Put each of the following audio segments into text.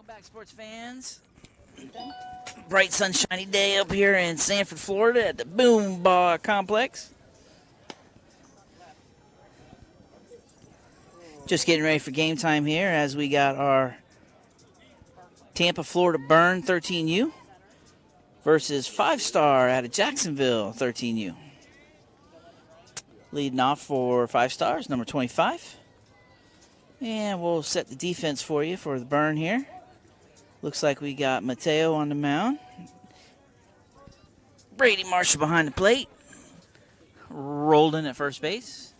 back, sports fans. Bright, sunshiny day up here in Sanford, Florida at the Boom Bar Complex. Just getting ready for game time here as we got our Tampa, Florida Burn 13U versus 5-Star out of Jacksonville 13U. Leading off for 5 Stars, number 25. And we'll set the defense for you for the Burn here. Looks like we got Mateo on the mound. Brady Marshall behind the plate. Roldan at first base.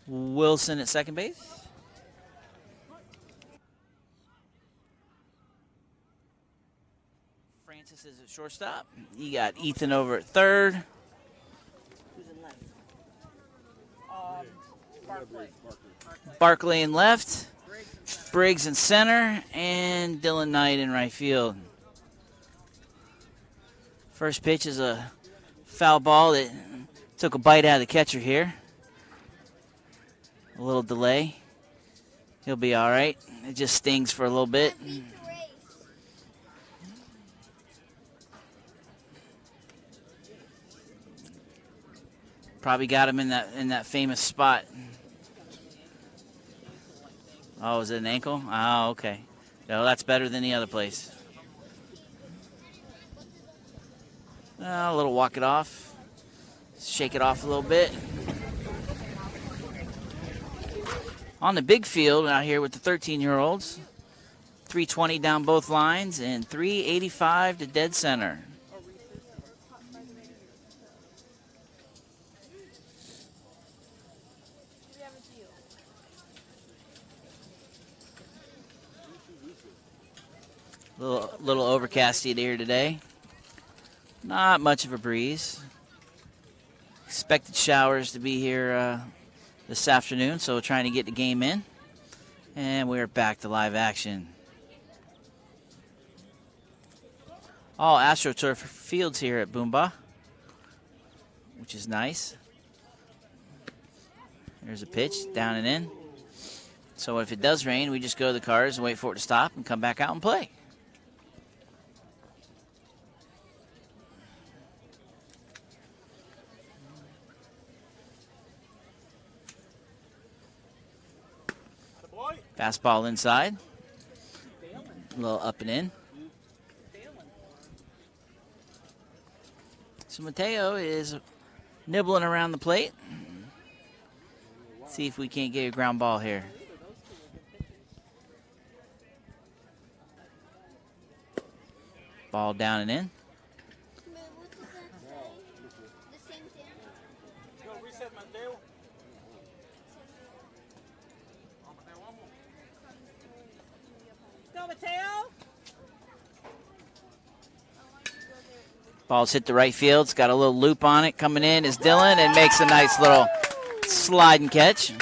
Wilson at second base. Francis is at shortstop. You got Ethan over at third. Who's in left? Barkley in left. Briggs in center. And Dylan Knight in right field. First pitch is a foul ball that took a bite out of the catcher here. A little delay. He'll be all right. It just stings for a little bit. Probably got him in that famous spot. Oh, is it an ankle? Oh, okay. No, that's better than the other place. A little walk it off. Shake it off a little bit. On the big field out here with the 13-year-olds. 320 down both lines and 385 to dead center. Little overcasty here today. Not much of a breeze. Expected showers to be here this afternoon, so we're trying to get the game in. And we're back to live action. All AstroTurf fields here at Boomba, which is nice. There's a pitch, down and in. So if it does rain, we just go to the cars and wait for it to stop and come back out and play. Fastball inside. A little up and in. So Mateo is nibbling around the plate. See if we can't get a ground ball here. Ball down and in. Ball's hit the right field. It's got a little loop on it. Coming in is Dylan and makes a nice little slide and catch.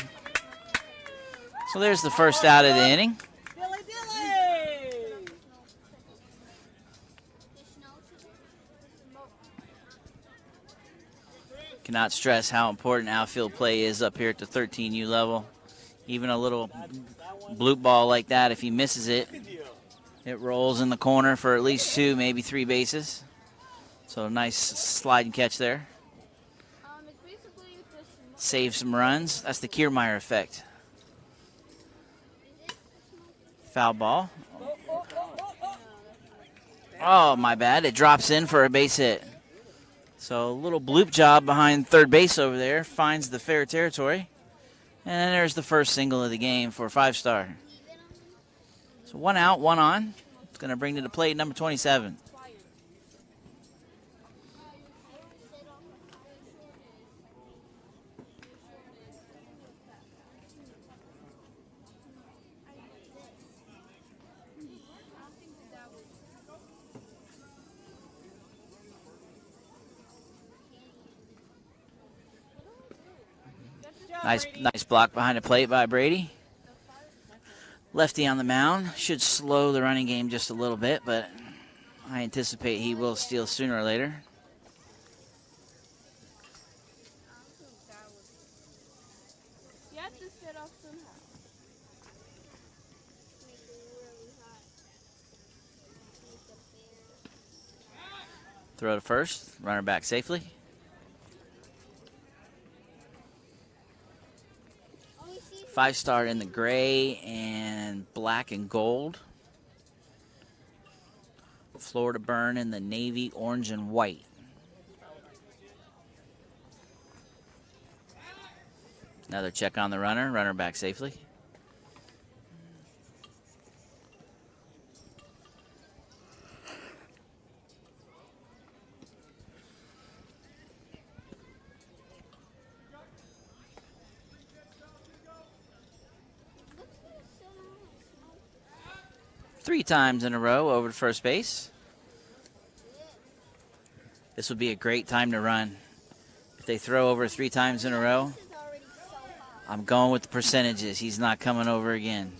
So there's the first out of the inning. Cannot stress how important outfield play is up here at the 13U level. Even a little bloop ball like that, if he misses it, it rolls in the corner for at least 2, maybe 3 bases. So a nice slide and catch there. Save some runs. That's the Kiermaier effect. Foul ball. Oh, my bad. It drops in for a base hit. So a little bloop job behind third base over there. Finds the fair territory. And there's the first single of the game for 5-Star. So 1 out, 1 on. It's going to bring to the plate number 27. Nice block behind the plate by Brady. Lefty on the mound. Should slow the running game just a little bit, but I anticipate he will steal sooner or later. You have to set off somehow. Throw to first, runner back safely. Five-star in the gray and black and gold. Florida Burn in the navy, orange, and white. Another check on the runner, runner back safely. Three times in a row over to first base. This would be a great time to run. If they throw over 3 times in a row, I'm going with the percentages. He's not coming over again.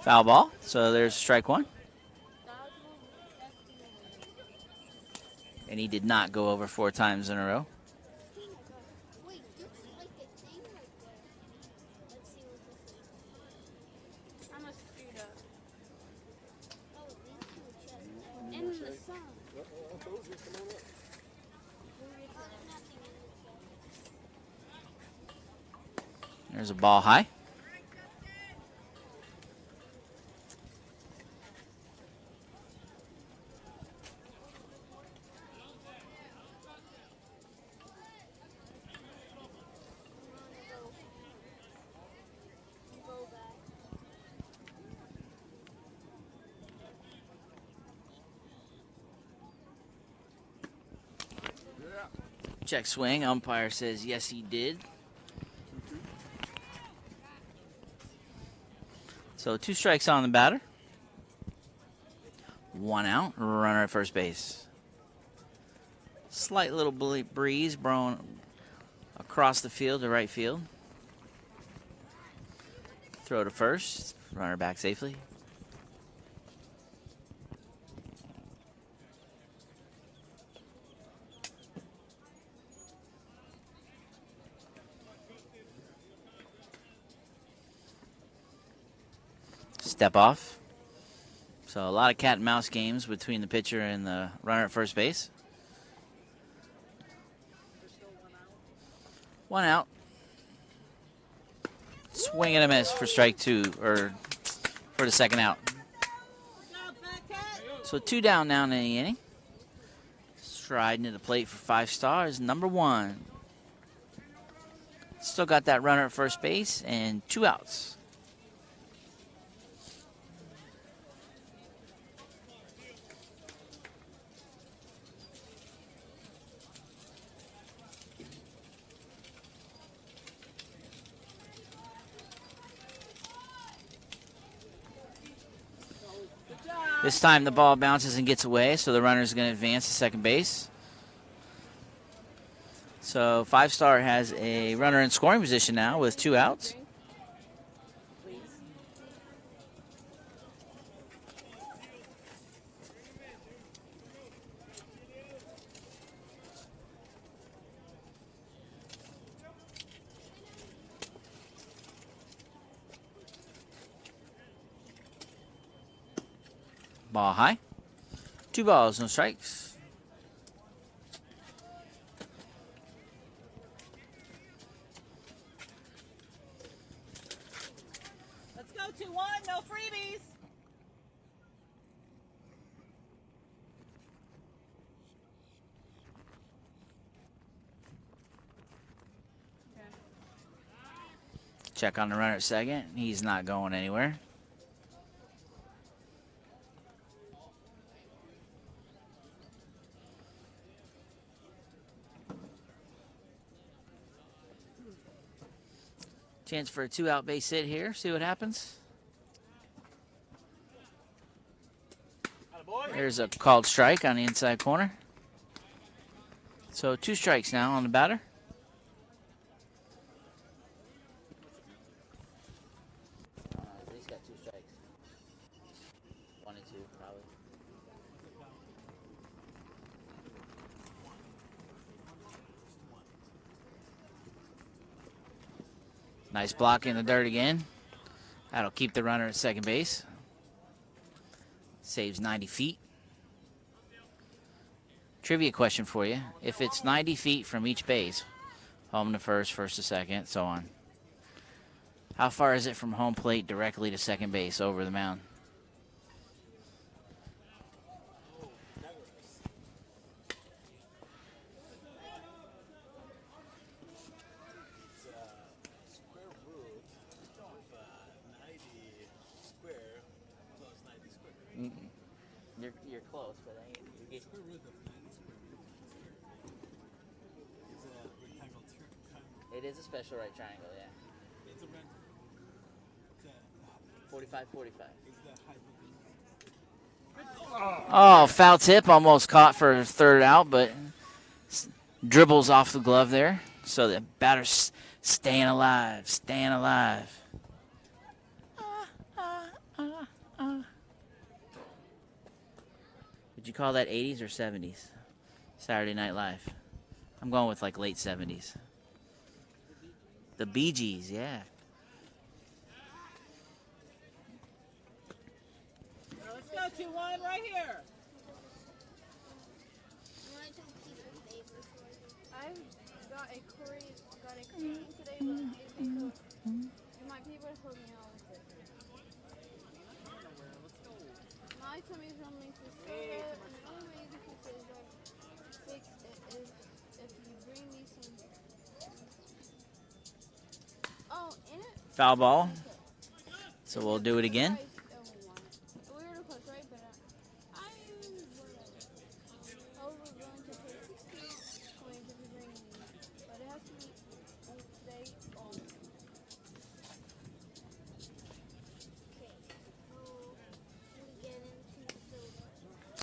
Foul ball, so there's strike one. And he did not go over 4 times in a row. There's a ball high. Check swing. Umpire says yes, he did. So 2 strikes on the batter. 1 out. Runner at first base. Slight little breeze blowing across the field to right field. Throw to first. Runner back safely. Step off. So a lot of cat and mouse games between the pitcher and the runner at first base. 1 out. Swing and a miss for strike 2, or for the second out. So 2 down now in the inning. Striding to the plate for 5 stars, number 1. Still got that runner at first base and 2 outs. This time the ball bounces and gets away, so the runner is going to advance to second base. So 5-star has a runner in scoring position now with 2 outs. Ball high. 2 balls, no strikes. Let's go 2-1, no freebies. Check on the runner at second. He's not going anywhere. Chance for a 2-out base hit here. See what happens. There's a called strike on the inside corner. So 2 strikes now on the batter. He's got 2 strikes. 1 and 2 probably. Nice block in the dirt again. That'll keep the runner at second base. Saves 90 feet. Trivia question for you. If it's 90 feet from each base, home to first, first to second, so on, how far is it from home plate directly to second base over the mound? You're close, but Square root of 90 square meters is a rectangle triangle. it is a special right triangle, yeah. It's a rectangle. It's 45, 45. Is the hypotenuse. Oh, foul tip, almost caught for a third out, but dribbles off the glove there. So the batter's staying alive, staying alive. Would you call that 80s or 70s? Saturday Night Live. I'm going with like late 70s. The Bee Gees, yeah. Let's go 2-1 right here. I've got a Korean today, but my people told me all with it. My tummy's rumbling for soda, and the only way you can fix it is if you bring me some. Oh, in it? Foul ball. So we'll do it again. We were close, right? But I was willing to take 60 coins if you bring me, but it has to be stay on.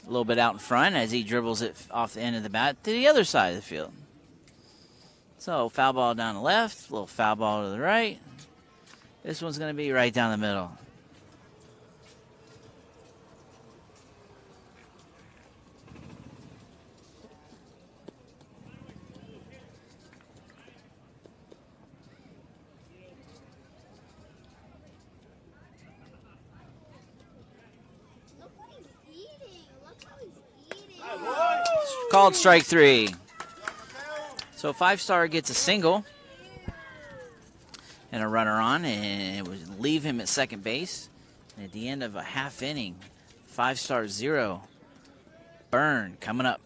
A little bit out in front as he dribbles it off the end of the bat to the other side of the field. So foul ball down the left, a little foul ball to the right. This one's going to be right down the middle. Nobody's eating. Look how he's eating. Called strike three. So five-star gets a single and a runner on, and it would leave him at second base. And at the end of a half inning, five-star 0. Burn coming up.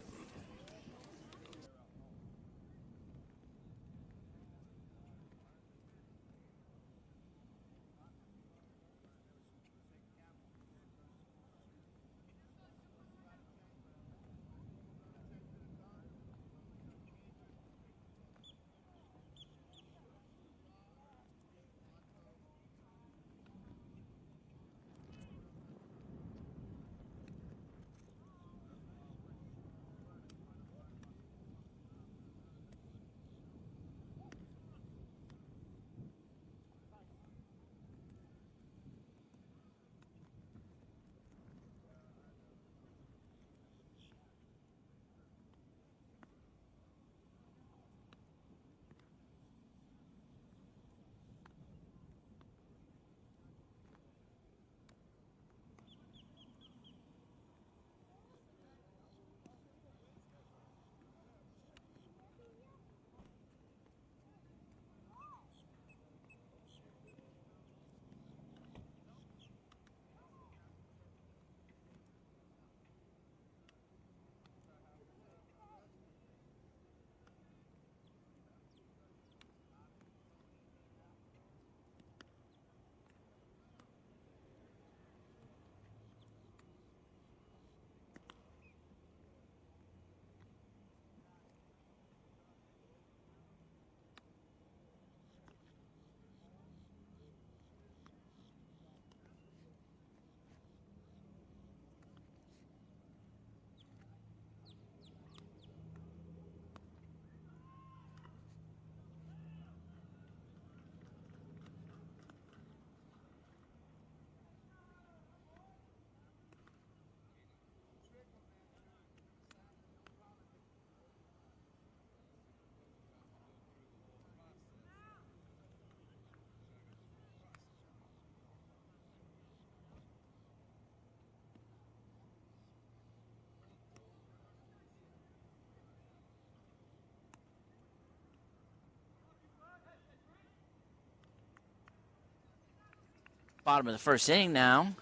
Bottom of the first inning now.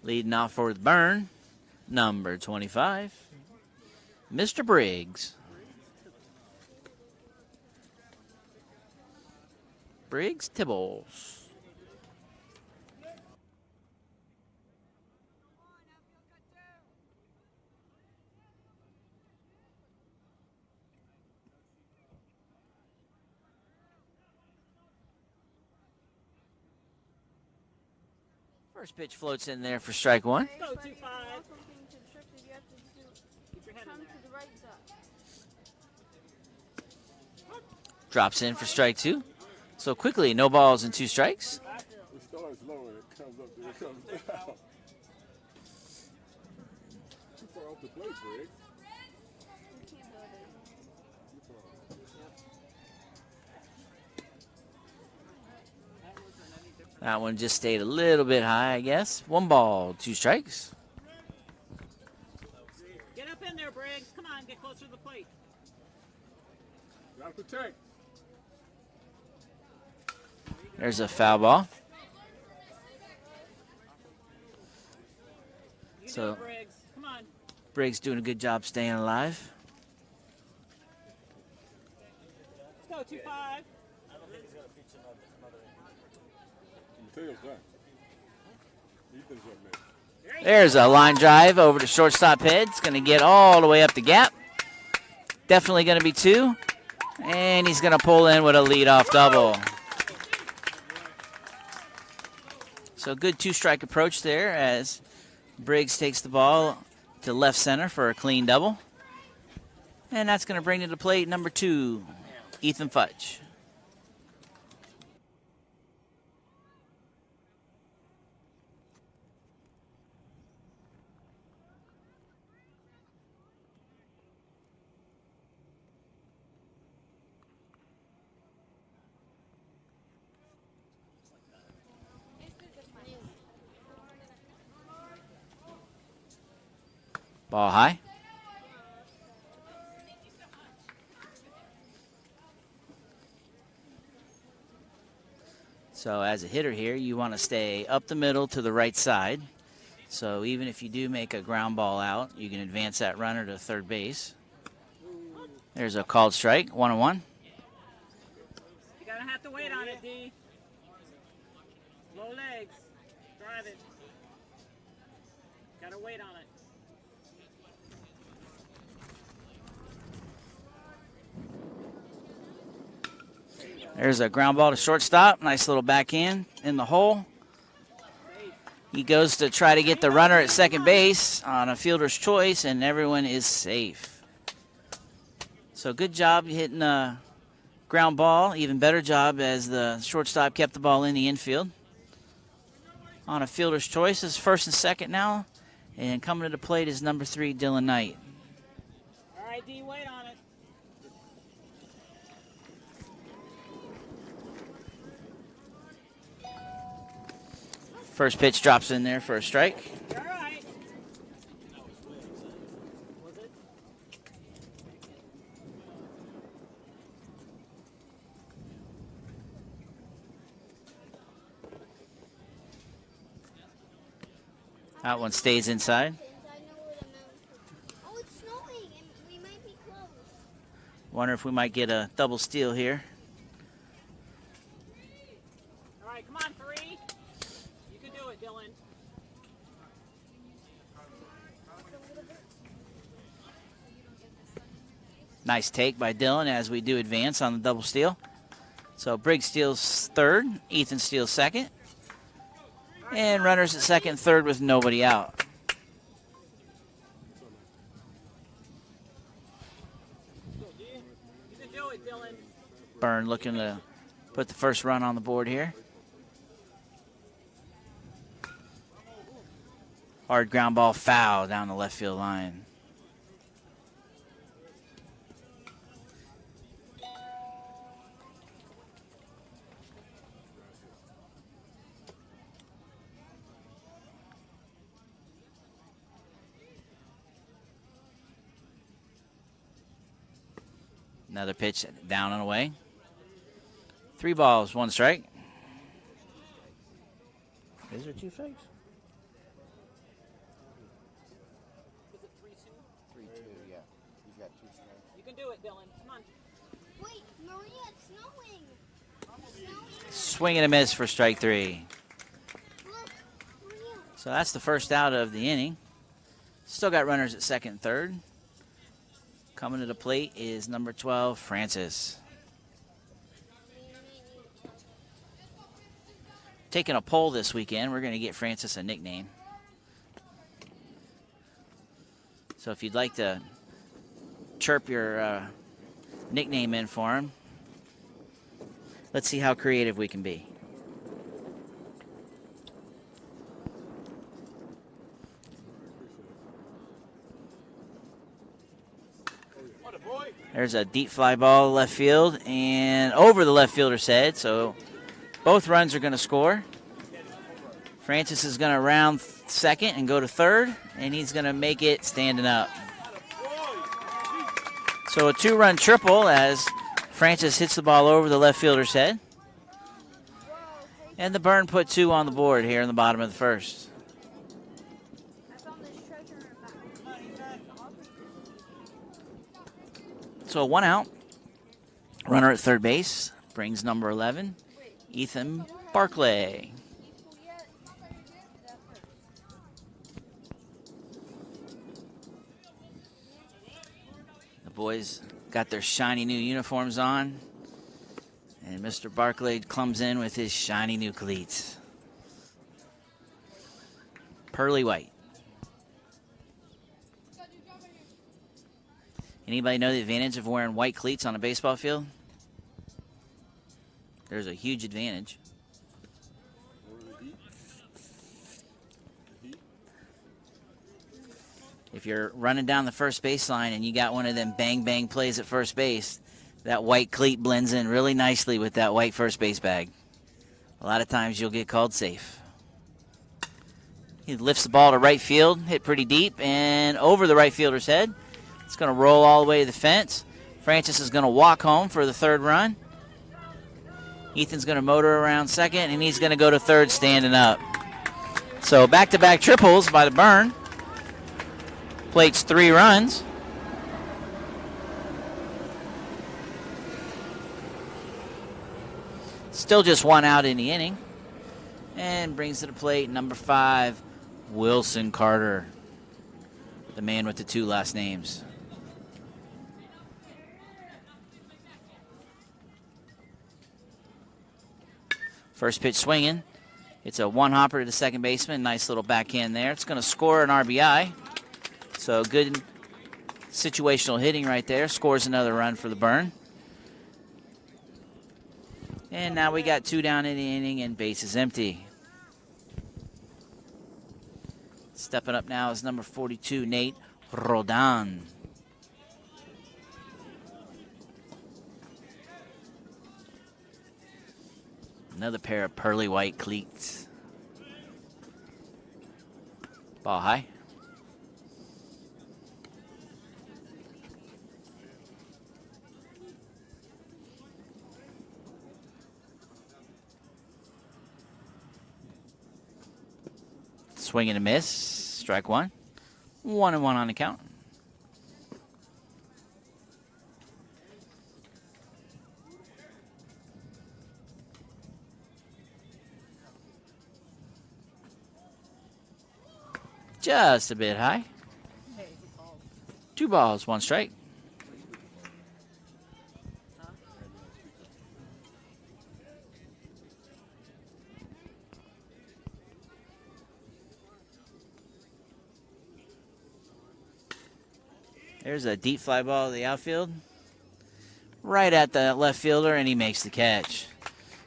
Leading off for the burn, number 25, Mr. Briggs. Briggs Tibbles. First pitch floats in there for strike one. Go 2-5. You have to come to the right side. Drops in for strike two. So quickly, no balls and 2 strikes. It starts low and it comes up, then it comes down. Too far off the plate, Greg. You can't build it. That one just stayed a little bit high, I guess. 1 ball, 2 strikes. Get up in there, Briggs. Come on, get closer to the plate. Gotta protect. There's a foul ball. You can So- do it, Briggs. Come on. Briggs doing a good job staying alive. Let's go 2-5. Mateo's done. Ethan's up next. There's a line drive over to shortstop head. It's going to get all the way up the gap. Definitely going to be 2. And he's going to pull in with a leadoff double. So good 2-strike approach there as Briggs takes the ball to left center for a clean double. And that's going to bring to the plate number 2, Ethan Fudge. Ball high. So as a hitter here, you want to stay up the middle to the right side. So even if you do make a ground ball out, you can advance that runner to third base. There's a called strike, 1-1. You're going to have to wait on it, D. Low legs. Drive it. Got to wait on it. There's a ground ball to shortstop. Nice little backhand in the hole. He goes to try to get the runner at second base on a fielder's choice, and everyone is safe. So good job hitting a ground ball. Even better job as the shortstop kept the ball in the infield. On a fielder's choice is first and second now. And coming to the plate is number 3, Dylan Knight. All right, D, wait on it. First pitch drops in there for a strike. You're all right. Was it? That one stays inside. Oh, it's snowing and we might be close. Wonder if we might get a double steal here. All right, come on, 3. You can do it, Dylan. Nice take by Dylan as we do advance on the double steal. So Briggs steals third, Ethan steals second. And runners at second and third with nobody out. You can do it, Dylan. Byrne looking to put the first run on the board here. Hard ground ball foul down the left field line. Another pitch down and away. 3 balls, 1 strike. Is there 2 strikes? Is it 3-2? 3-2, yeah. He's got 2 strikes. You can do it, Dylan. Come on. Wait, Maria, it's snowing. Swing and a miss for strike 3. Look, Maria. So that's the first out of the inning. Still got runners at second and third. Coming to the plate is number 12, Francis. Taking a poll this weekend, we're going to get Francis a nickname. So if you'd like to chirp your nickname in for him, let's see how creative we can be. There's a deep fly ball left field and over the left fielder's head, so both runs are going to score. Francis is going to round second and go to third, and he's going to make it standing up. So a 2-run triple as Francis hits the ball over the left fielder's head. And the Burn put 2 on the board here in the bottom of the first. I found this treasure in a bag. So 1 out. Runner at third base brings number 11, Ethan Barclay. The boys got their shiny new uniforms on, and Mr. Barclay comes in with his shiny new cleats. Pearly white. Anybody know the advantage of wearing white cleats on a baseball field? There's a huge advantage. If you're running down the first baseline and you got one of them bang-bang plays at first base, that white cleat blends in really nicely with that white first base bag. A lot of times you'll get called safe. He lifts the ball to right field, hit pretty deep, and over the right fielder's head. It's going to roll all the way to the fence. Francis is going to walk home for the third run. Ethan's going to motor around second, and he's going to go to third standing up. So back-to-back triples by the Burn. Plates 3 runs. Still just 1 out in the inning. And brings to the plate number 5, Wilson Carter, the man with the 2 last names. First pitch swinging. It's a 1-hopper to the second baseman. Nice little backhand there. It's going to score an RBI. So good situational hitting right there. Scores another run for the Burn. And now we got 2 down in the inning and base is empty. Stepping up now is number 42, Nate Rodan. Another pair of pearly white cleats. Ball high. Swing and a miss. Strike 1. 1-1 on the count. Just a bit high. 2 balls, 1 strike. There's a deep fly ball to the outfield. Right at the left fielder, and he makes the catch.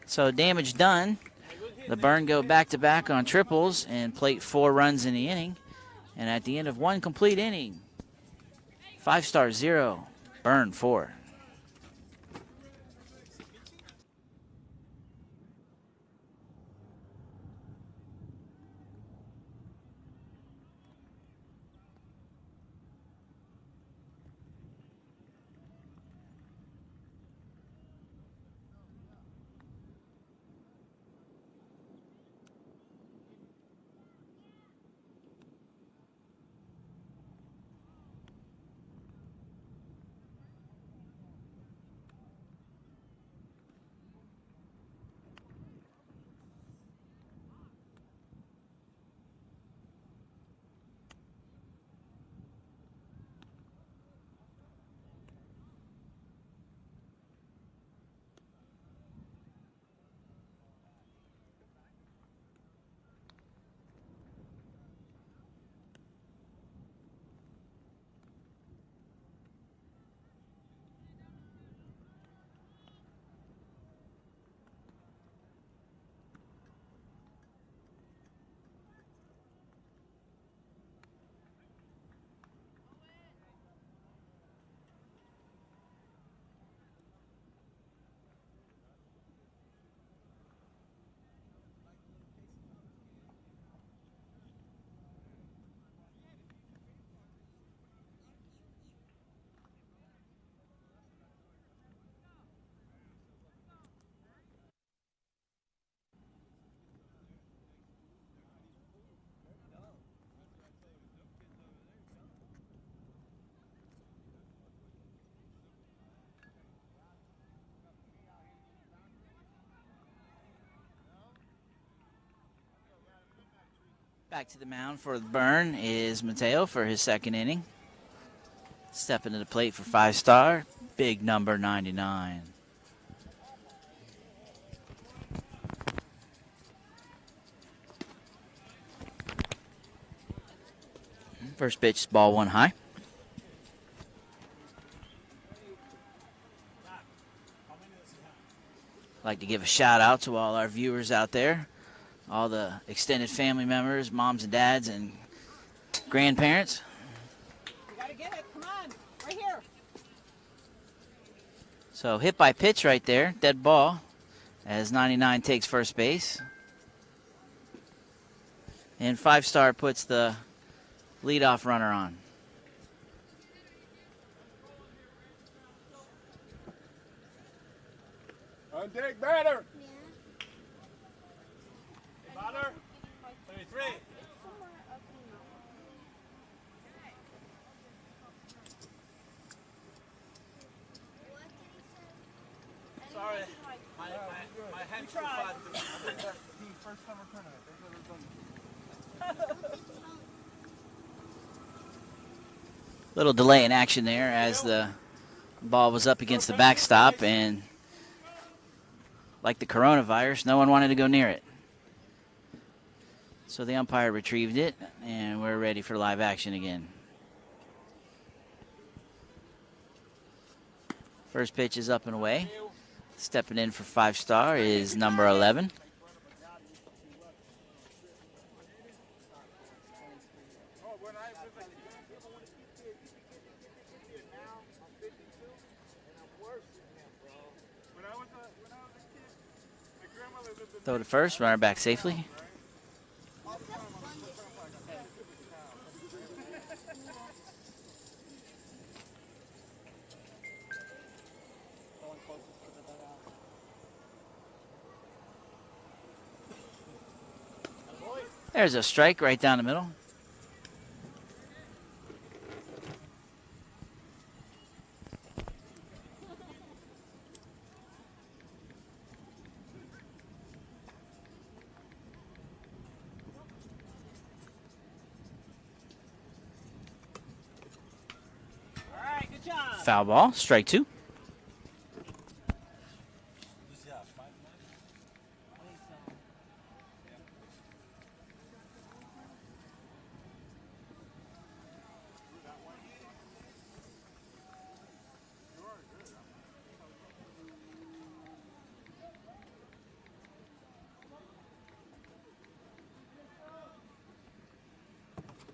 So damage done. The Burn go back-to-back on triples and plate 4 runs in the inning. And at the end of 1 complete inning, 5 stars 0, Burn 4. Back to the mound for the burn is Mateo for his second inning. Stepping to the plate for 5-star, big number 99. First pitch is ball one high. Like to give a shout out to all our viewers out there, all the extended family members, moms and dads and grandparents. You gotta get it. Come on. Right here. So hit by pitch right there, dead ball, as 99 takes first base. And 5-star puts the leadoff runner on. On deck, batter. Yeah. Batter. 33. Somewhere up in the What did he say? Sorry. My hand's too fat. I think that's the first time returning it. That's what it's done. Little delay in action there as the ball was up against the backstop, and like the coronavirus, no one wanted to go near it. So the umpire retrieved it, and we're ready for live action again. First pitch is up and away. Stepping in for 5-star is number 11. Throw to first, runner back safely. There's a strike right down the middle. All right, good job. Foul ball, strike two.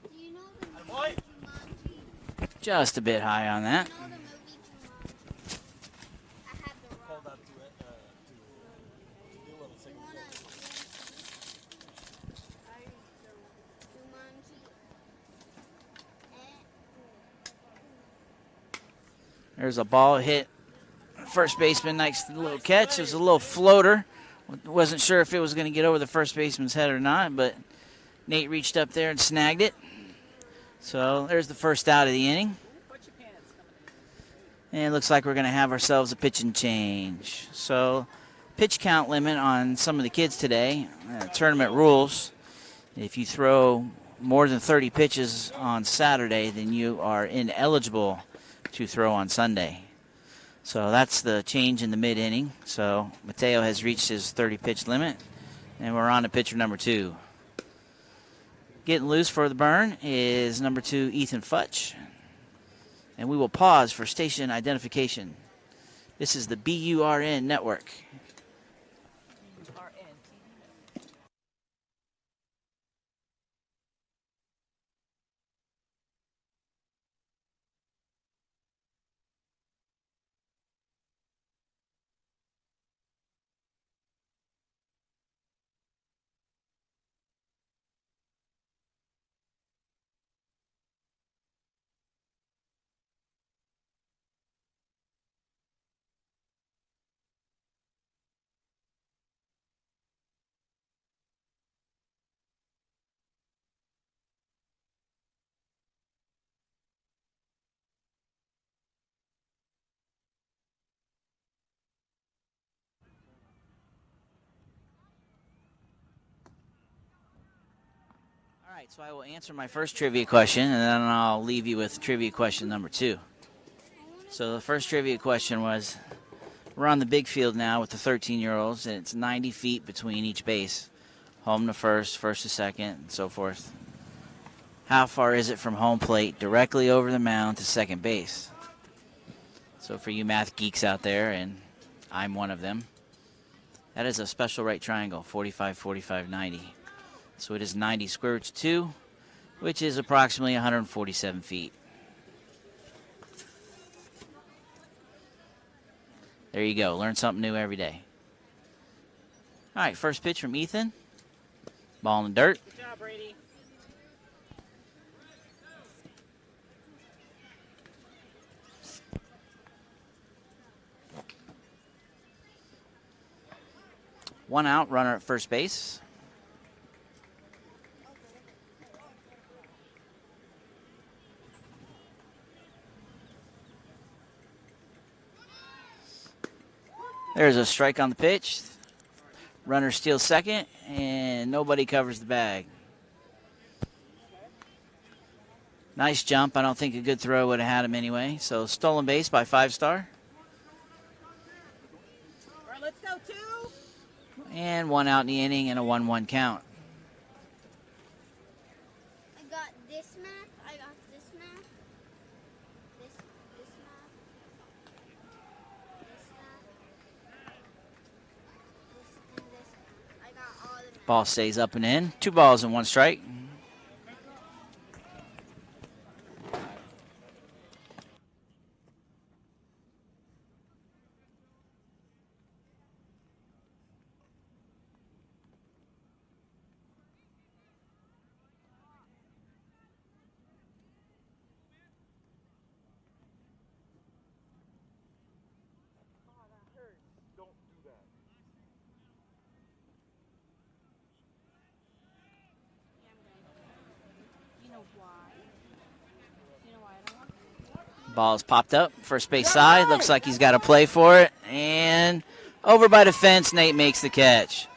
Do you know the movie Jumanji? Just a bit high on that. You know the movie Jumanji? I had the wrong. Hold up to it to do a little You signal. wanna Jumanji? There's a ball hit. First baseman, nice little catch. It was a little floater. Wasn't sure if it was going to get over the first baseman's head or not, but Nate reached up there and snagged it. So there's the first out of the inning. Put your pants. And it looks like we're going to have ourselves a pitching change. So pitch count limit on some of the kids today. Tournament rules. If you throw more than 30 pitches on Saturday, then you are ineligible to throw on Sunday. So that's the change in the mid-inning. So Mateo has reached his 30-pitch limit, and we're on to pitcher number 2. Getting loose for the burn is number 2, Ethan Futch. And we will pause for station identification. This is the BURN network. right, so I will answer my first trivia question, and then I'll leave you with trivia question number 2. So the first trivia question was, we're on the big field now with the 13-year-olds, and it's 90 feet between each base. Home to first, first to second, and so forth. How far is it from home plate directly over the mound to second base? So for you math geeks out there, and I'm one of them, that is a special right triangle, 45, 45, 90. So it is 90 square roots of 2, which is approximately 147 feet. There you go. Learn something new every day. All right, first pitch from Ethan. Ball in the dirt. Good job, Brady. One out, runner at first base. There's a strike on the pitch. Runner steals second, and nobody covers the bag. Nice jump. I don't think a good throw would have had him anyway. So stolen base by 5-star. All right, let's go, 2. And one out in the inning and a 1-1 count. I got this map. I got this map. This map. This map. This and this. I got all the maps. Ball stays up and in. 2 balls and 1 strike. Ball's popped up, first base side. Looks like he's got to play for it. And over by the fence, Nate makes the catch.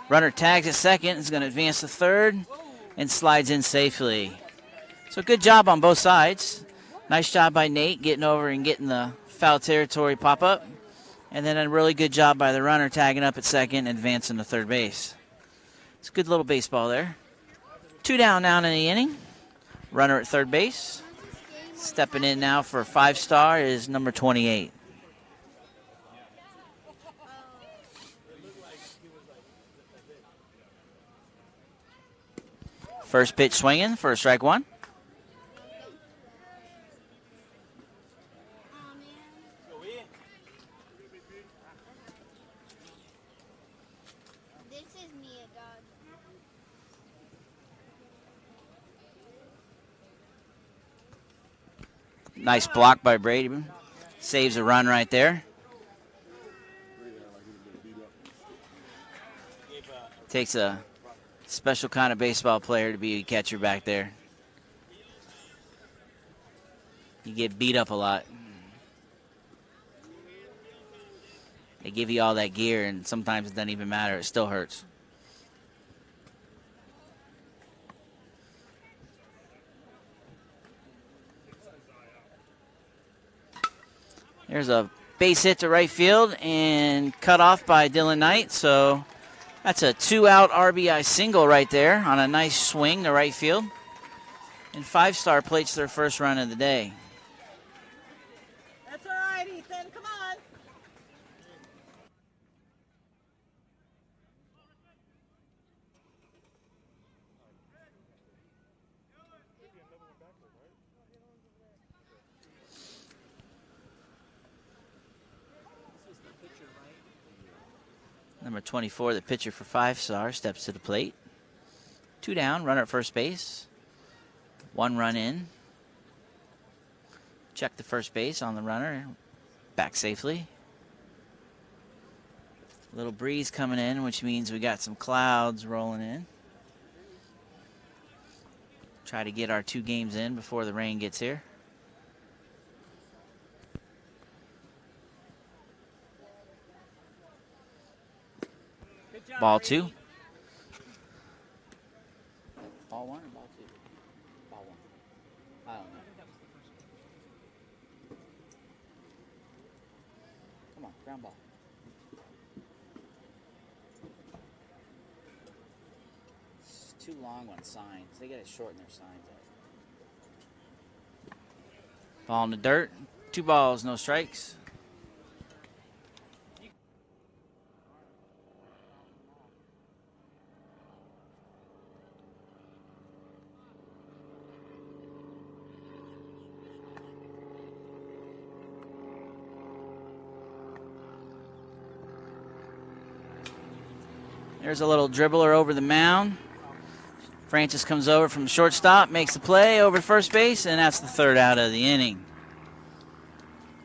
Runner tags at second, is going to advance to third, and slides in safely. So good job on both sides. Nice job by Nate getting over and getting the foul territory pop up. And then a really good job by the runner tagging up at second and advancing to third base. It's a good little baseball there. 2 down now in the inning. Runner at third base. Stepping in now for 5-star is number 28. First pitch swinging for a strike 1. This is me, God. Nice block by Brady. Saves a run right there. Takes a special kind of baseball player to be a catcher back there. You get beat up a lot. They give you all that gear, and sometimes it doesn't even matter. It still hurts. There's a base hit to right field and cut off by Dylan Knight. So that's a 2-out RBI single right there on a nice swing to right field. And 5-star plates their first run of the day. That's all right, Ethan. Come on. Number 24, the pitcher for 5-star, steps to the plate. 2 down, runner at first base. 1 run in. Check the first base on the runner. Back safely. Little breeze coming in, which means we got some clouds rolling in. Try to get our 2 games in before the rain gets here. Good job, Ball Brady. 2. Ball one or ball two? Ball one. I don't know. Come on, ground ball. It's too long on signs. They gotta shorten their signs up. Ball in the dirt. 2 balls, no strikes. There's a little dribbler over the mound. Francis comes over from the shortstop, makes the play over first base, and that's the 3rd out of the inning.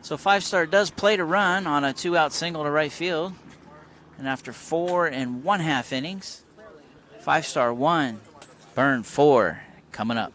So 5-star does play to run on a 2-out single to right field. And after 4 1/2 innings, 5-star 1, Burn 4 coming up.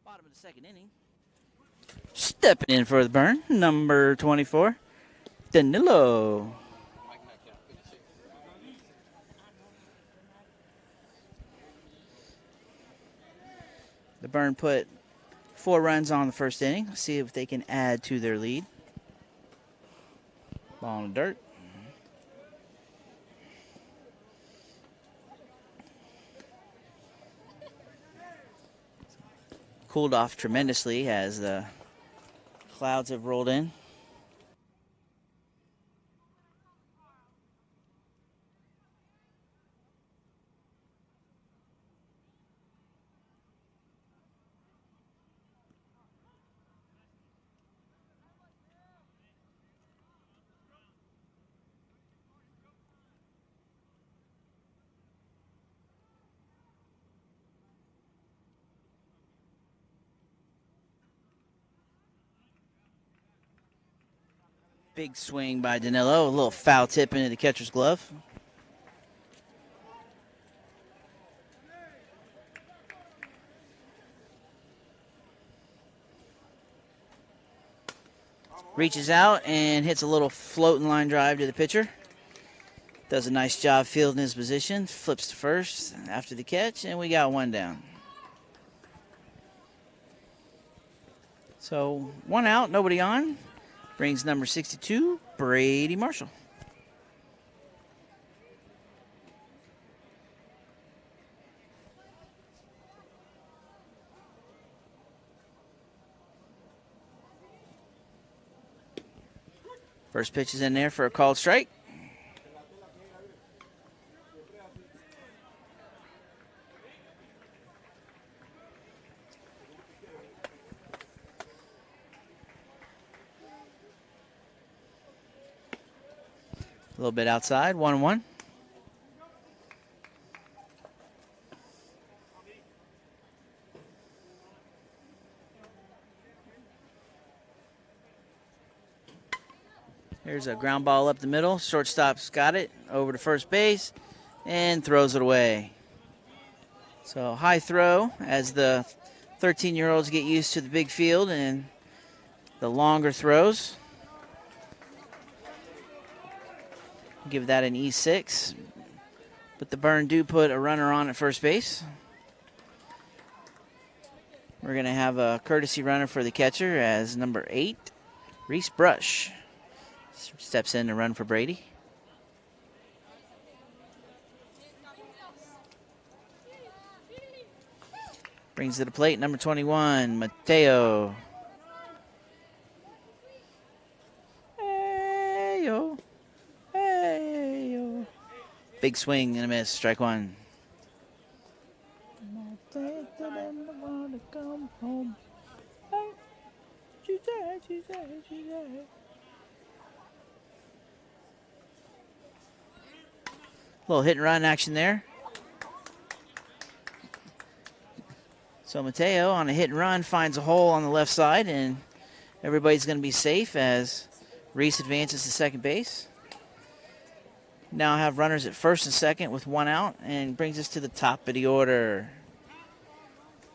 Bottom of the 2nd inning. Stepping in for the Burn, number 24, Danilo. The Burn put 4 runs on the 1st inning. Let's see if they can add to their lead. Ball in the dirt. Cooled off tremendously as the clouds have rolled in. Big swing by Danilo, a little foul tip into the catcher's glove. Reaches out and hits a little floating line drive to the pitcher. Does a nice job fielding his position. Flips to first after the catch, and we got 1 down. So 1 out, nobody on. Brings number 62, Brady Marshall. First pitch is in there for a called strike. A little bit outside, 1-1. Here's a ground ball up the middle. Shortstop's got it over to first base and throws it away. So high throw as the 13-year-olds get used to the big field and the longer throws. Give that an E6. But the Burn do put a runner on at first base. We're going to have a courtesy runner for the catcher as number 8, Reese Brush, steps in to run for Brady. Brings to the plate, number 21, Mateo. Hey-yo. Hey-yo. Big swing and a miss, strike one. Come home. Hey, she said. Little hit and run action there. So Mateo on a hit and run finds a hole on the left side, and everybody's going to be safe as Reese advances to second base. Now have runners at first and second with one out, and brings us to the top of the order.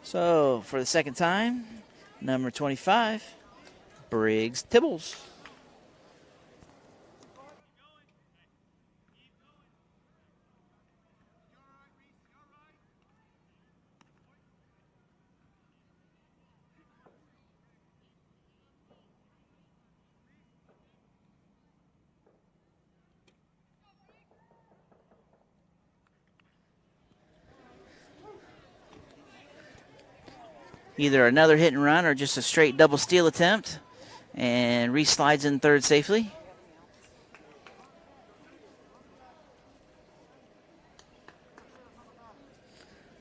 So for the second time, number 25, Briggs Tibbles. Either another hit and run or just a straight double steal attempt. And Reese slides in third safely.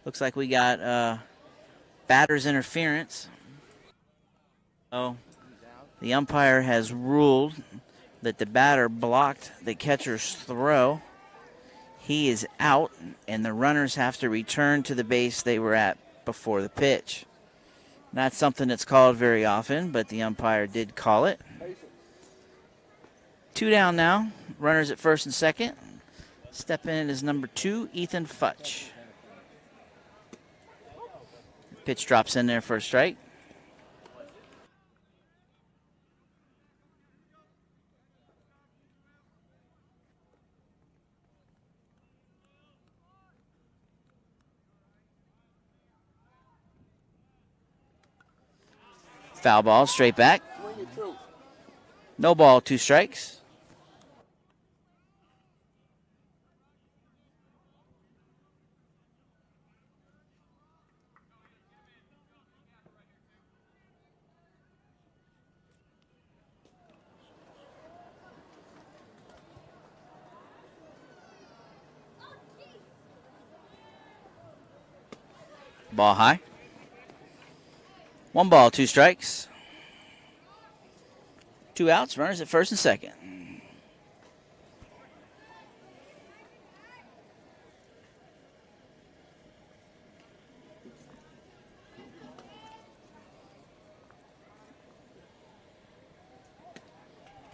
Looks like we got batter's interference. Oh, the umpire has ruled that the batter blocked the catcher's throw. He is out, and the runners have to return to the base they were at before the pitch. Not something that's called very often, but the umpire did call it. 2 down now. Runners at first and second. Step in is number 2, Ethan Futch. Pitch drops in there for a strike. Foul ball, straight back. No ball, 2 strikes. Ball high. 1 ball, 2 strikes. 2 outs, runners at first and second.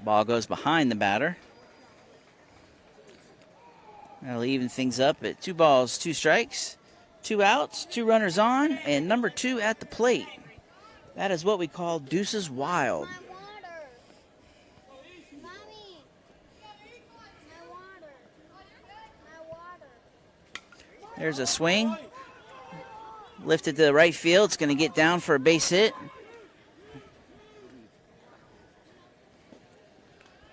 Ball goes behind the batter. That'll even things up at 2 balls, 2 strikes. 2 outs, 2 runners on, and number 2 at the plate. That is what we call deuces wild. There's a swing. Lifted to the right field. It's going to get down for a base hit.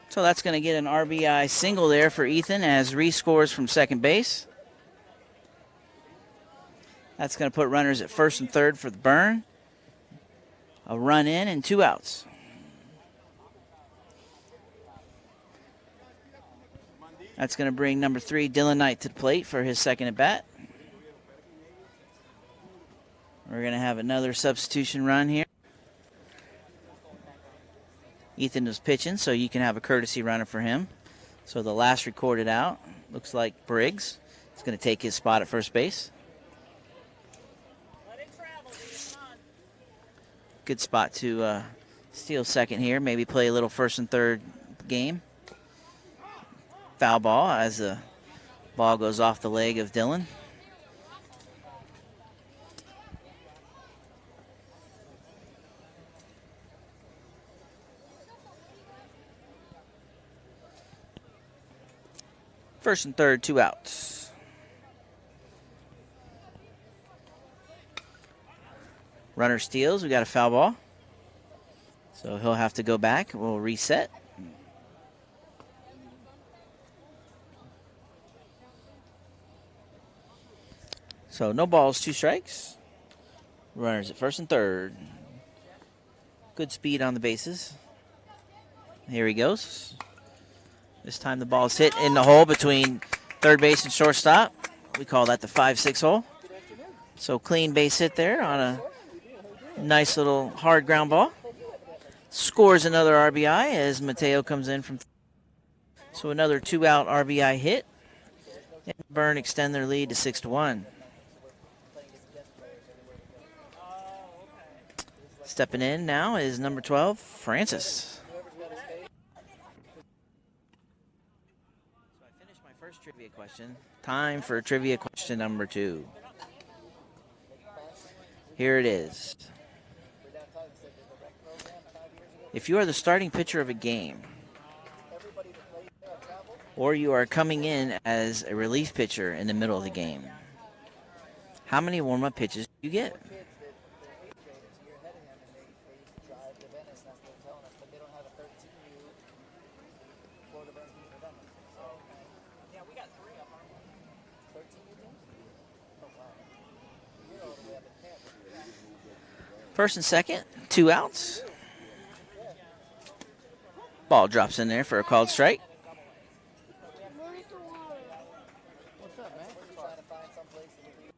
So that's going to get an RBI single there for Ethan as Reese scores from second base. That's going to put runners at first and third for the Burn. A run in and 2 outs. That's going to bring number 3, Dylan Knight, to the plate for his second at bat. We're going to have another substitution run here. Ethan was pitching, so you can have a courtesy runner for him. So the last recorded out looks like Briggs. He's going to take his spot at first base. Let it travel, D. Come on. Good spot to steal second here. Maybe play a little first and third game. Foul ball as the ball goes off the leg of Dylan. First and third, 2 outs. Runner steals. We got a foul ball. So he'll have to go back. We'll reset. So no balls, 2 strikes. Runners at first and third. Good speed on the bases. Here he goes. This time the ball's hit in the hole between third base and shortstop. We call that the 5-6 hole. So clean base hit there on a nice little hard ground ball. Scores another RBI as Mateo comes in from. So another 2-out RBI hit. And Burn extend their lead to 6-1. Stepping in now is number 12, Francis. First trivia question. Time for trivia question number 2. Here it is. If you are the starting pitcher of a game, or you are coming in as a relief pitcher in the middle of the game, how many warm-up pitches do you get? First and second, 2 outs. Ball drops in there for a called strike. What's up, man? We're trying to find some place to be.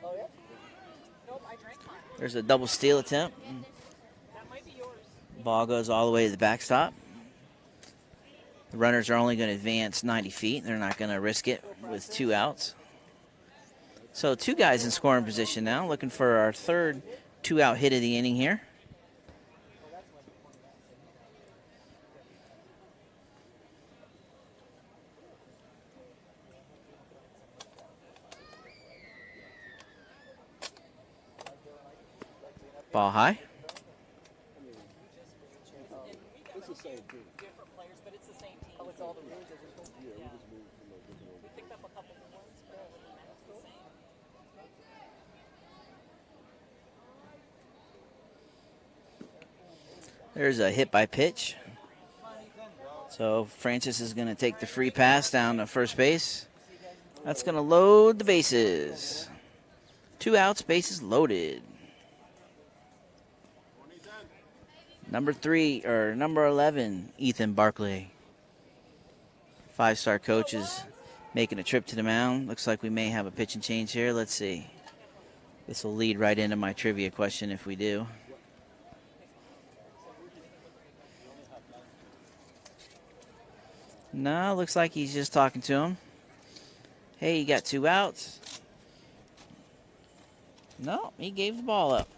Oh, yeah? Nope, I drank mine. There's a double steal attempt. That might be yours. Ball goes all the way to the backstop. The runners are only going to advance 90 feet. They're not going to risk it with 2 outs. So 2 guys in scoring position now, looking for our third 2-out hit of the inning here. Ball high. Different players, but it's the same team. Oh, it's all the rules. I just don't. Yeah. We picked up a couple new ones, but other than that, it's the same. There's a hit by pitch. So Francis is going to take the free pass down to first base. That's going to load the bases. 2 outs, bases loaded. Number 11, Ethan Barkley. 5-star coach is making a trip to the mound. Looks like we may have a pitch and change here. Let's see. This will lead right into my trivia question if we do. No, looks like he's just talking to him. Hey, you got 2 outs. No, he gave the ball up.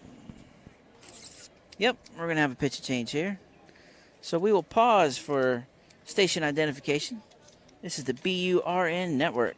Yep, we're going to have a pitch and change here. So we will pause for station identification. This is the BURN network.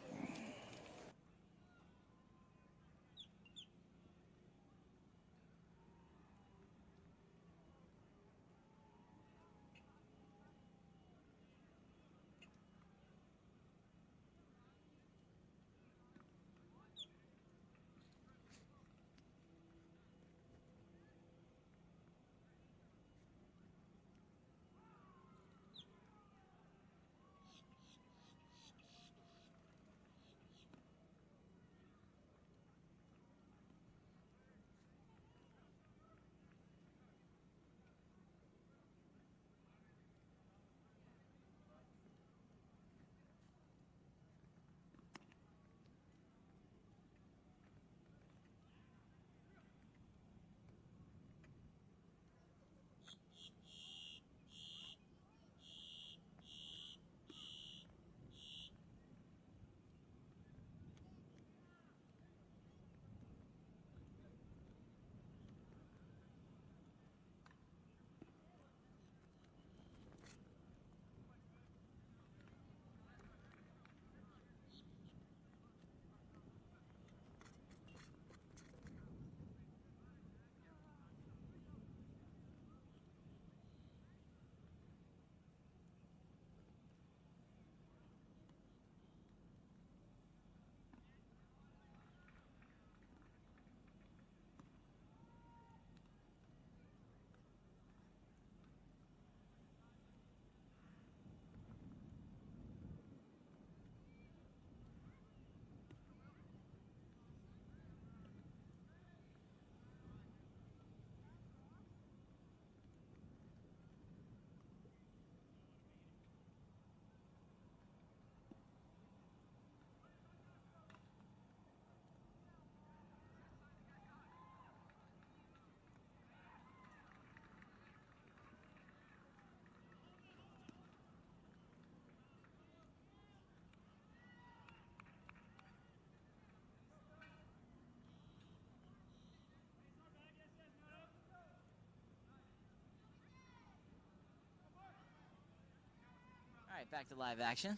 right, back to live action.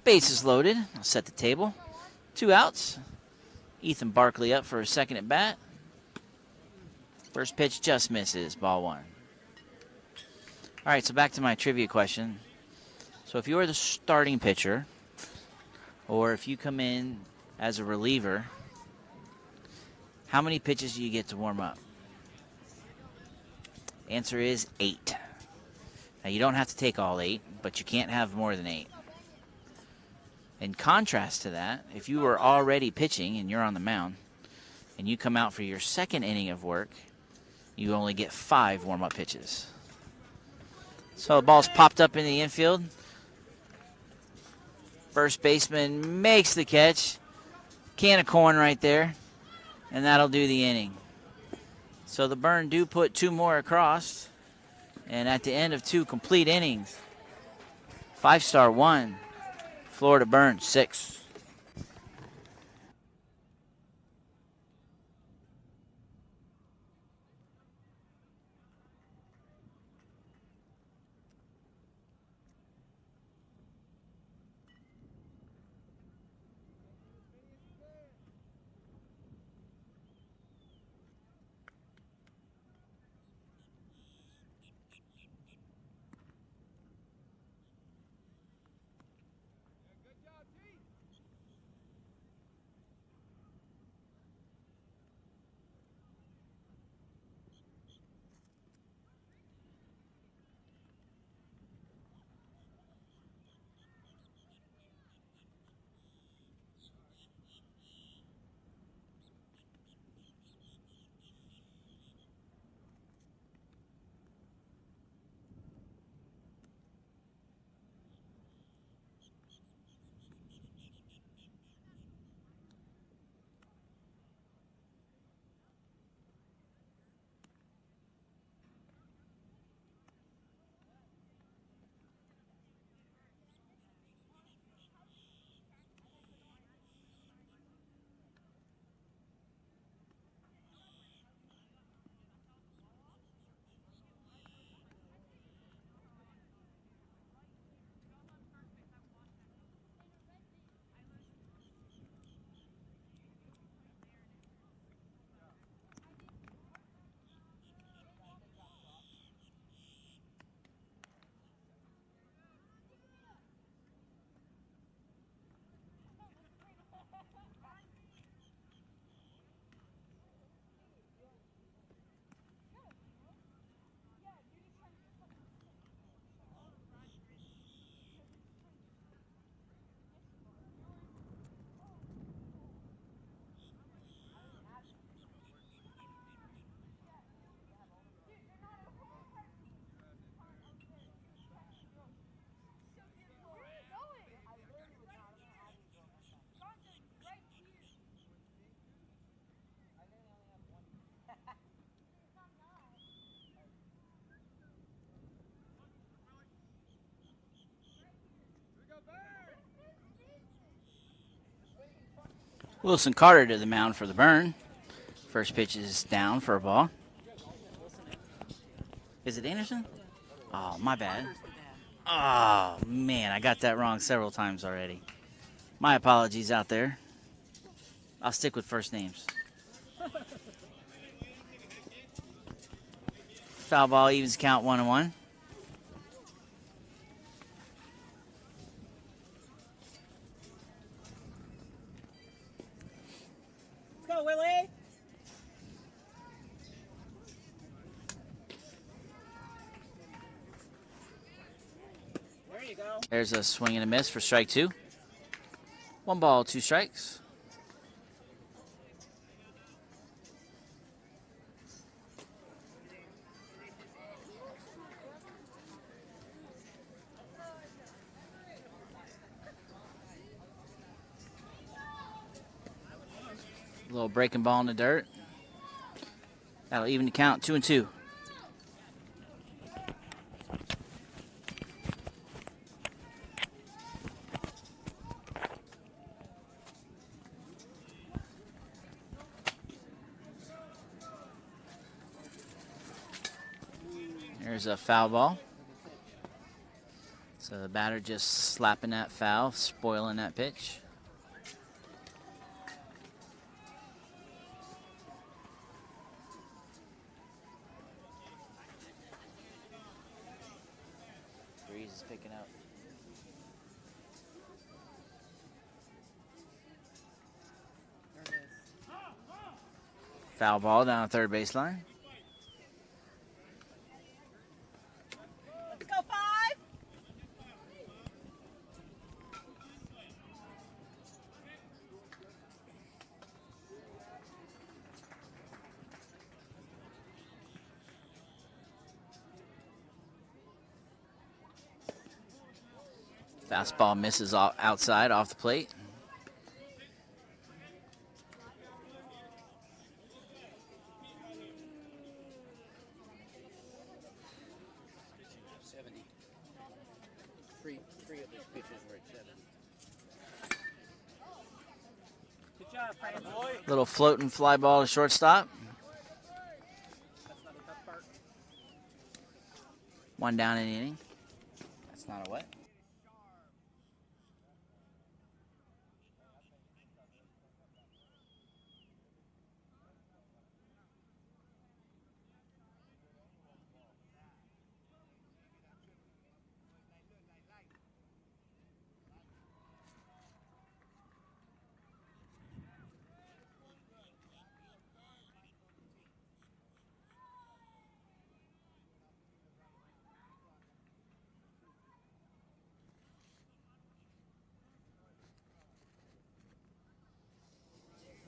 Base is loaded. I'll set the table. 2 outs. Ethan Barkley up for a second at bat. First pitch just misses. Ball 1. All right, so back to my trivia question. So if you're the starting pitcher, or if you come in as a reliever, how many pitches do you get to warm up? Answer is 8. Now, you don't have to take all 8, but you can't have more than 8. In contrast to that, if you were already pitching and you're on the mound, and you come out for your second inning of work, you only get 5 warm-up pitches. So the ball's popped up in the infield. First baseman makes the catch. Can of corn right there, and that'll do the inning. So the Burn do put 2 more across, and at the end of 2 complete innings, 5-star 1, Florida Burn 6. Wilson Carter to the mound for the Burn. First pitch is down for a ball. Is it Anderson? Oh, my bad. Oh, man, I got that wrong several times already. My apologies out there. I'll stick with first names. Foul ball evens count 1-1. Let's go, Willie. There you go. There's a swing and a miss for strike 2. 1 ball, 2 strikes. A little breaking ball in the dirt. That'll even the count, 2-2. There's a foul ball. It's So the batter just slapping that foul, spoiling that pitch. Breeze is picking up. There it is. Foul ball down the third baseline. Let's go, 5. Fastball misses outside off the plate. Three of his pitches were at 70. Good job, Frank. Little floating fly ball to shortstop. That's not a tough part. One down in the inning. That's not a what?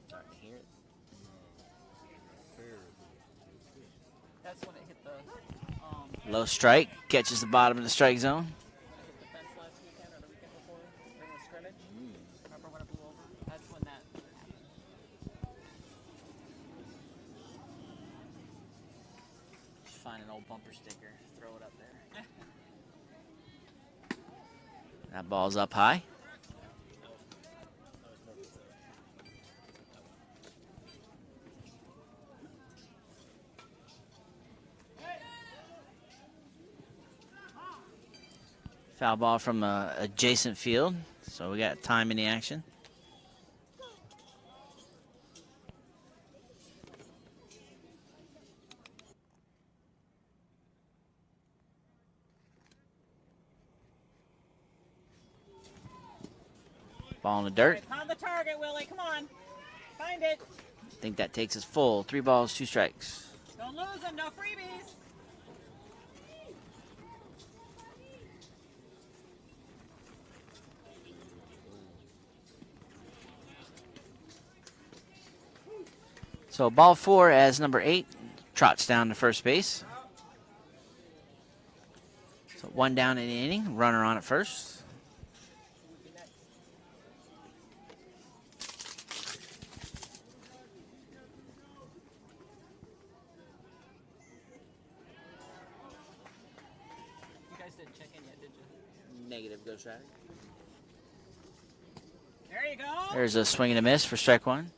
Starting to hear it. That's when it hit the Low strike, catches the bottom of the strike zone. hit the fence last weekend or the weekend before during the scrimmage. Remember when it blew over? That's when that happened. Find an old bumper sticker, throw it up there. That ball's up high. Foul ball from adjacent field, so we got time in the action. Ball in the dirt. Right, find the target, Willie. Come on. Find it. I think that takes us full. 3 balls, 2 strikes. Don't lose them. No freebies. So ball 4 as number 8 trots down to first base. So 1 down in the inning, runner on at first. You guys didn't check in yet, did you? Negative, go strike. There you go. There's a swing and a miss for strike 1.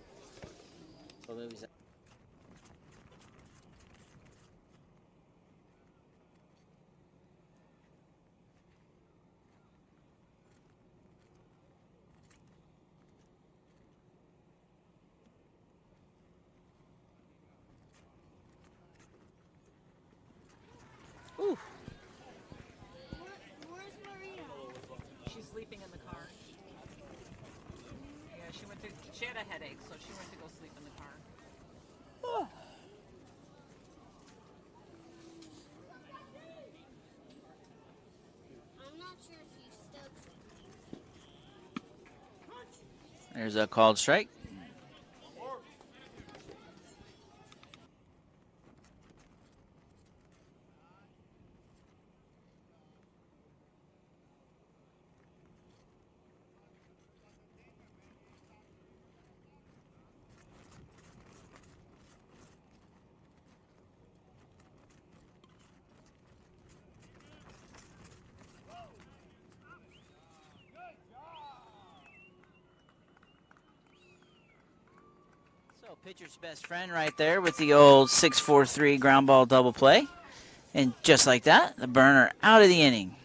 Where's Maria? She's sleeping in the car. Yeah, she had a headache, so she went to go sleep in the car. I'm not sure if she's still drinking. There's a called strike. So pitcher's best friend right there with the old 6-4-3 ground ball double play. And just like that, the burner out of the inning.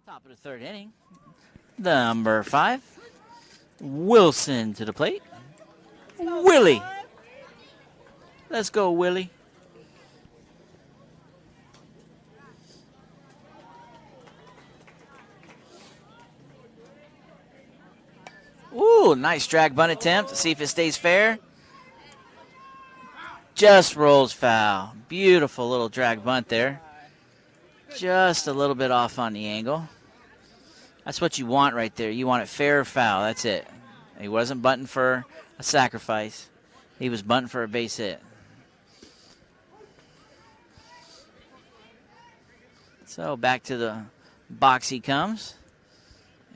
Top of the third inning. The number 5, Wilson to the plate. Willie. Let's go, Willie. Ooh, nice drag bunt attempt to see if it stays fair. Just rolls foul. Beautiful little drag bunt there. Just a little bit off on the angle. That's what you want right there. You want it fair or foul. That's it. He wasn't bunting for a sacrifice. He was bunting for a base hit. So back to the box he comes.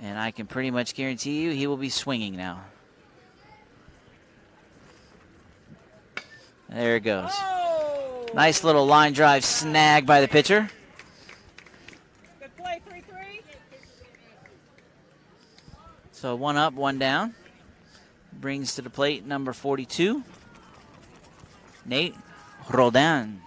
And I can pretty much guarantee you he will be swinging now. There it goes. Oh! Nice little line drive snag by the pitcher. Good play, 3-3. So 1 up, 1 down. Brings to the plate number 42, Nate Roldan.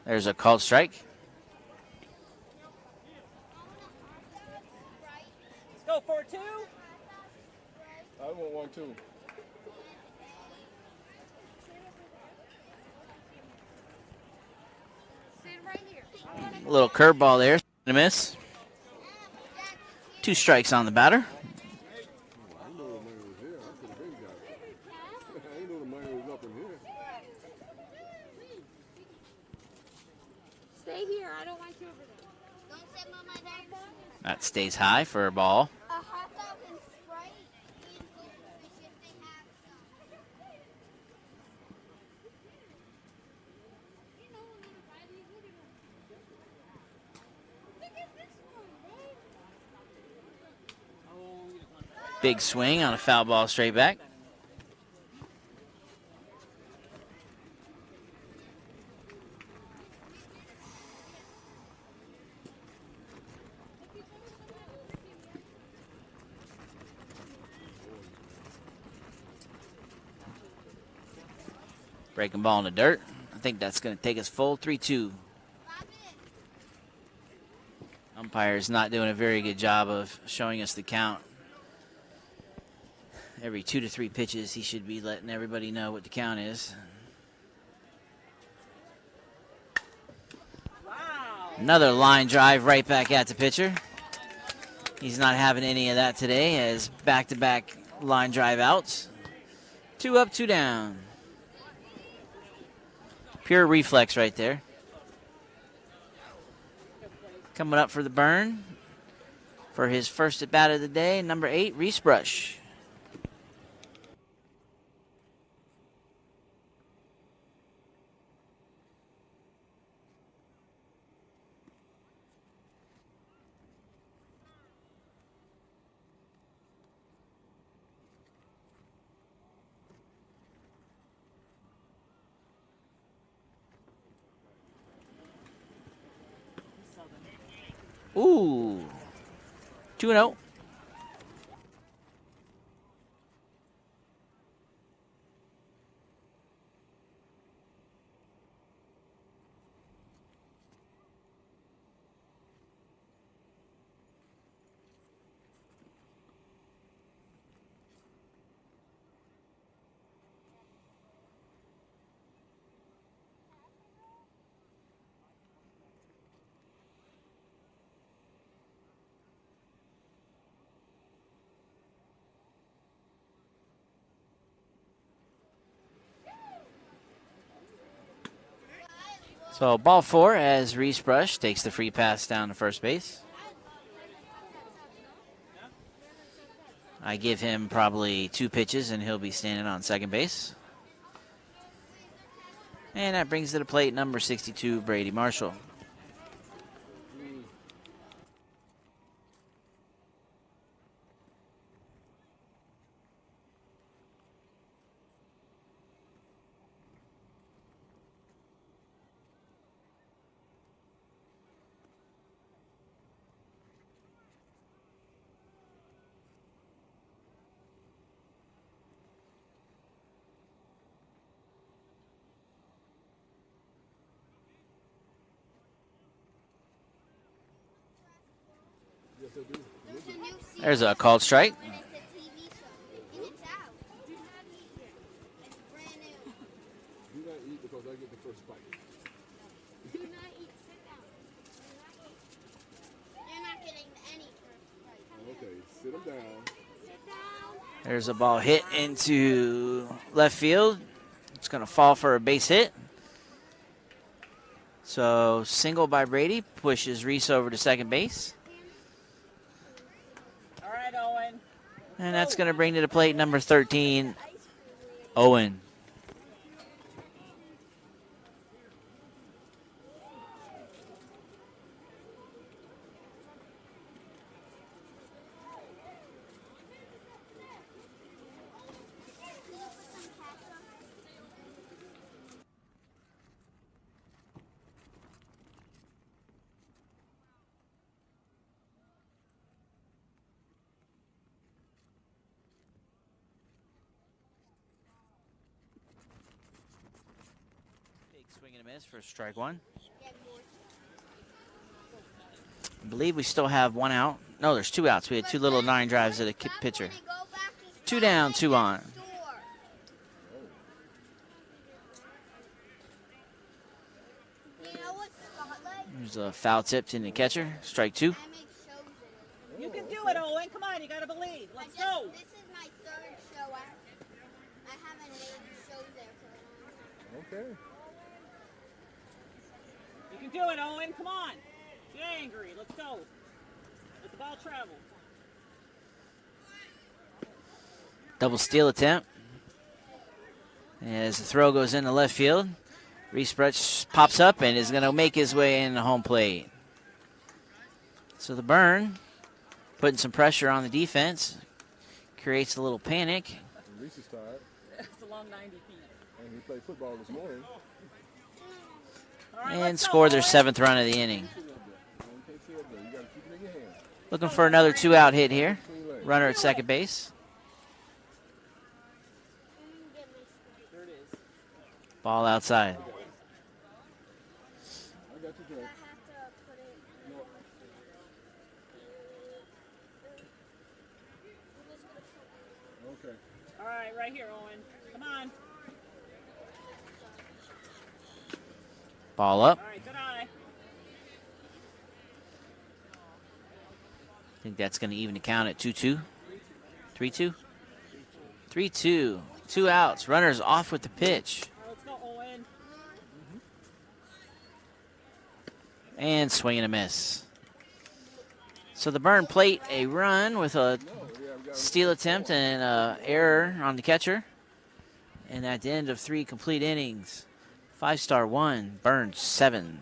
There's a called strike. Let's go, 4-2. I want 1 too. A little curveball there. A miss. 2 strikes on the batter. I know the money was here. I could have been got it. I didn't know the money was up in here. Stay here. I don't like you over there. Don't sit on my back. That stays high for a ball. A hot dog and Sprite and goldfish if they have some. You know when you buy these, look at this one, babe. Big swing on a foul ball straight back. Breaking ball in the dirt. I think that's going to take us full 3-2. Umpire's not doing a very good job of showing us the count. Every 2 to 3 pitches, he should be letting everybody know what the count is. Wow. Another line drive right back at the pitcher. He's not having any of that today as back-to-back line drive outs. 2 up, 2 down. Pure reflex right there. Coming up for the burn for his first at bat of the day, number 8, Reese Brush. Ooh, 2-0. So ball 4 as Reese Brush takes the free pass down to first base. I give him probably 2 pitches and he'll be standing on second base. And that brings to the plate number 62, Brady Marshall. There's a new season There's a called strike. and it's a TV show. And it's out. It's brand new. Do not eat because I get the first bite. Do not eat. Sit down. You're not getting any first bite. Okay, sit them down. Sit down. There's a ball hit into left field. It's going to fall for a base hit. So single by Brady pushes Reese over to second base. All right, Owen. And that's going to bring to the plate number 13, Owen. Big swing and a miss for strike one. I believe we still have one out. No, there's two outs. We had two little 9 drives at a pitcher. 2 down, 2 on. There's a foul tip to the catcher. Strike 2. You can do it, Owen. Come on, you got to believe. Let's go. This is my third show. I haven't made shows there for a long time. Okay. You can do it, Owen. Come on. Get angry. Let's go. Let the ball travel. Double steal attempt. As the throw goes into left field, Reese Brutch pops up and is going to make his way in the home plate. So the burn, putting some pressure on the defense, creates a little panic. Reese is tired, It's a long 90 feet. and he played football this morning. All right, And let's go, score their Owen. 7th run of the inning. You can't see up there. You got to keep it in your hand. Looking for another 2-out hit here. Runner at second base. There it is. Ball outside. I got you, Joe. Okay. All right, right here, Owen. Come on. Ball up. All right, good eye. I think that's going to even the count at 2-2. 3-2? 3-2. 2 outs. Runners off with the pitch. All right, let's go, Owen. And swing and a miss. So the burn plate a run with a steal attempt and an error on the catcher. And at the end of 3 complete innings, 5-star 1, Burn 7.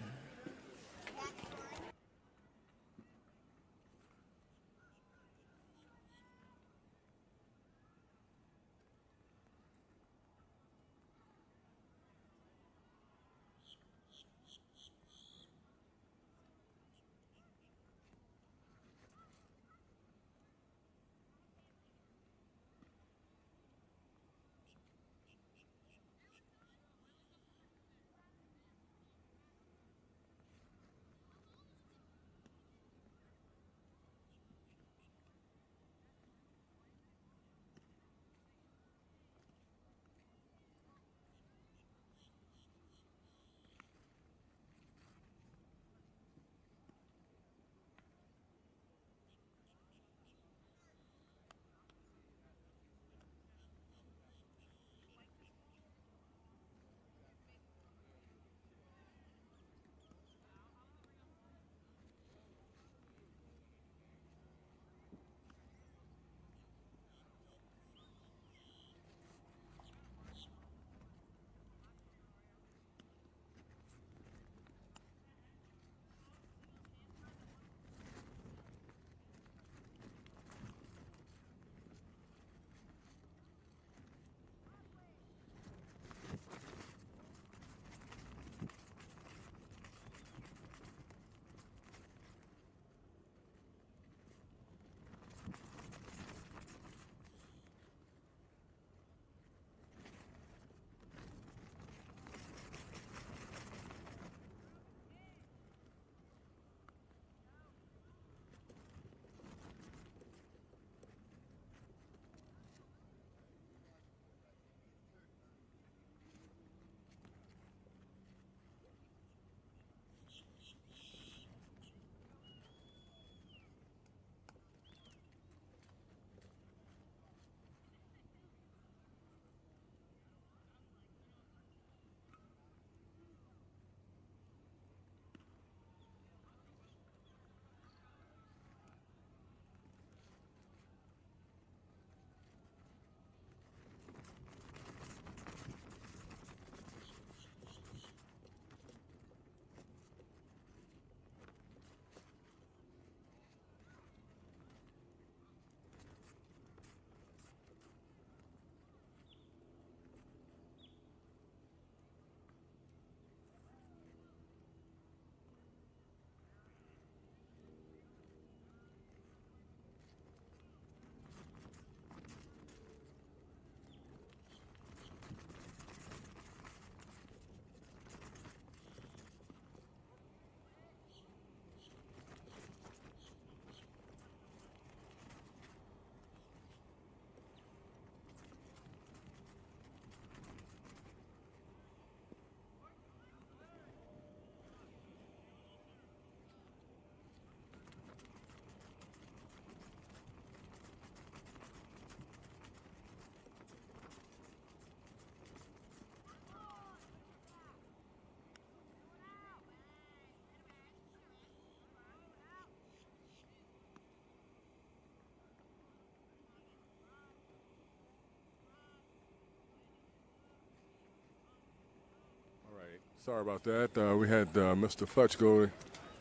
Sorry about that. We had Mr. Futch go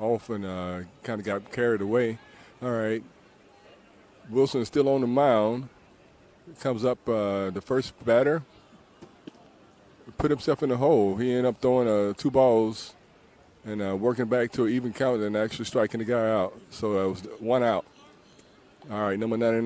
off and kind of got carried away. All right. Wilson is still on the mound. Comes up the first batter. Put himself in the hole. He ended up throwing 2 balls and working back to an even count and actually striking the guy out. So it was 1 out. All right, number 99.